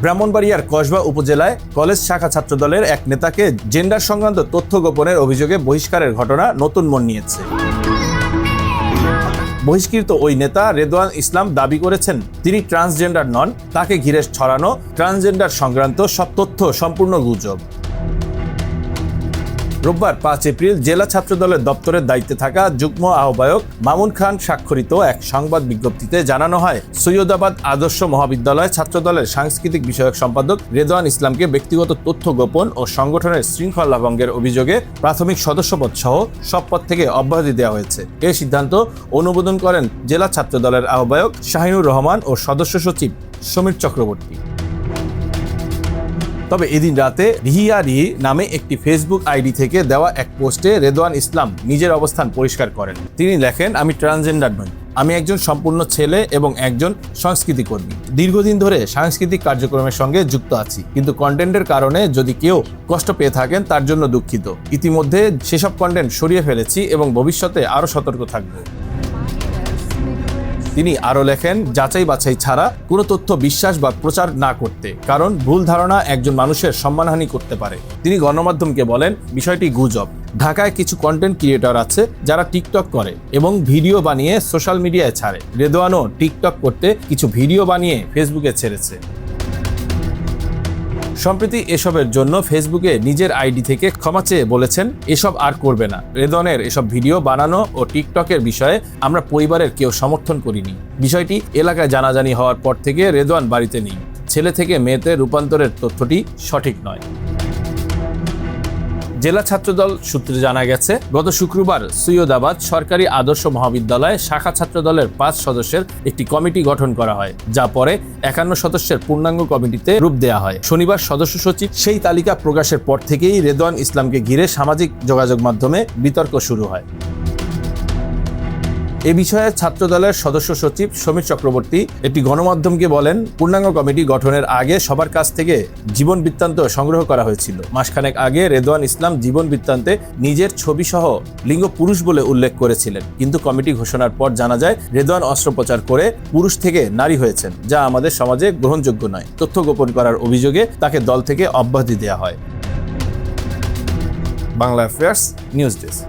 ব্রাহ্মণবাড়িয়ার কসবা উপজেলায় কলেজ শাখা ছাত্রদলের এক নেতাকে জেন্ডার সংক্রান্ত তথ্য গোপনের অভিযোগে বহিষ্কারের ঘটনা নতুন মোড় নিয়েছে। বহিষ্কৃত ওই নেতা রেদওয়ান ইসলাম দাবি করেছেন তিনি ট্রান্সজেন্ডার নন, তাকে ঘিরে ছড়ানো ট্রান্সজেন্ডার সংক্রান্ত সব তথ্য সম্পূর্ণ গুজব। রোববার ৫ এপ্রিল জেলা ছাত্রদলের দপ্তরের দায়িত্বে থাকা যুগ্ম আহ্বায়ক মামুন খান স্বাক্ষরিত এক সংবাদ বিজ্ঞপ্তিতে জানানো হয়, সৈয়দাবাদ আদর্শ মহাবিদ্যালয় ছাত্রদলের সাংস্কৃতিক বিষয়ক সম্পাদক রেদওয়ান ইসলামকে ব্যক্তিগত তথ্য গোপন ও সংগঠনের শৃঙ্খলা ভঙ্গের অভিযোগে প্রাথমিক সদস্যপদ সহ সব পদ থেকে অব্যাহতি দেওয়া হয়েছে। এই সিদ্ধান্ত অনুমোদন করেন জেলা ছাত্রদলের আহ্বায়ক শাহিনুর রহমান ও সদস্য সচিব সমীর চক্রবর্তী। তবে এদিন রাতে রিহিয়া রিহি নামে একটি ফেসবুক আইডি থেকে দেওয়া এক পোস্টে রেদওয়ান ইসলাম নিজের অবস্থান পরিষ্কার করেন। তিনি লেখেন, আমি ট্রান্সজেন্ডার নই, আমি একজন সম্পূর্ণ ছেলে এবং একজন সংস্কৃতি কর্মী। দীর্ঘদিন ধরে সাংস্কৃতিক কার্যক্রমের সঙ্গে যুক্ত আছি, কিন্তু কন্টেন্টের কারণে যদি কেউ কষ্ট পেয়ে থাকেন তার জন্য দুঃখিত। ইতিমধ্যে সেসব কন্টেন্ট সরিয়ে ফেলেছি এবং ভবিষ্যতে আরও সতর্ক থাকব। তিনি আরও লেখেন, যাচাই বাছাই ছাড়া কোনো তথ্য বিশ্বাস বা প্রচার না করতে, কারণ ভুল ধারণা একজন মানুষের সম্মানহানি করতে পারে। তিনি গণমাধ্যমকে বলেন, বিষয়টি গুজব। ঢাকায় কিছু কন্টেন্ট ক্রিয়েটর আছে যারা টিকটক করে এবং ভিডিও বানিয়ে সোশ্যাল মিডিয়ায় ছাড়ে। রেদওয়ানও টিকটক করতে কিছু ভিডিও বানিয়ে ফেসবুকে ছেড়েছে। সম্প্রতি এসবের জন্য ফেসবুকে নিজের আইডি থেকে ক্ষমা চেয়ে বলেছেন এসব আর করবে না। রেদওয়ানের এসব ভিডিও বানানো ও টিকটকের বিষয়ে আমরা পরিবারের কেউ সমর্থন করিনি। বিষয়টি এলাকায় জানাজানি হওয়ার পর থেকে রেদওয়ান বাড়িতে নেই। ছেলে থেকে মেয়েতে রূপান্তরের তথ্যটি সঠিক নয়। জেলা ছাত্রদল সূত্রে জানা গেছে, গত শুক্রবার সৈয়দাবাদ সরকারি আদর্শ মহাবিদ্যালয়ে শাখা ছাত্রদলের ৫ সদস্যের একটি কমিটি গঠন করা হয়, যা পরে ৫১ সদস্যের পূর্ণাঙ্গ কমিটিতে রূপ দেওয়া হয়। শনিবার সদস্য সচিব সেই তালিকা প্রকাশের পর থেকেই রেদওয়ান ইসলামকে ঘিরে সামাজিক যোগাযোগ মাধ্যমে বিতর্ক শুরু হয়। এ বিষয়ে ছাত্রদলের সদস্য সচিব সমীর চক্রবর্তী একটি গণমাধ্যমকে বলেন, পূর্ণাঙ্গ কমিটি গঠনের আগে সবার কাছ থেকে জীবন বৃত্তান্ত সংগ্রহ করা হয়েছিল। মাসখানেক আগে রেদওয়ান ইসলাম জীবন বৃত্তান্তে নিজের ছবি সহ লিঙ্গ পুরুষ বলে উল্লেখ করেছিলেন, কিন্তু কমিটি ঘোষণার পর জানা যায় রেদওয়ান অস্ত্রোপচার করে পুরুষ থেকে নারী হয়েছেন, যা আমাদের সমাজে গ্রহণযোগ্য নয়। তথ্য গোপন করার অভিযোগে তাকে দল থেকে অব্যাহতি দেওয়া হয়। Bangla affairs news desk.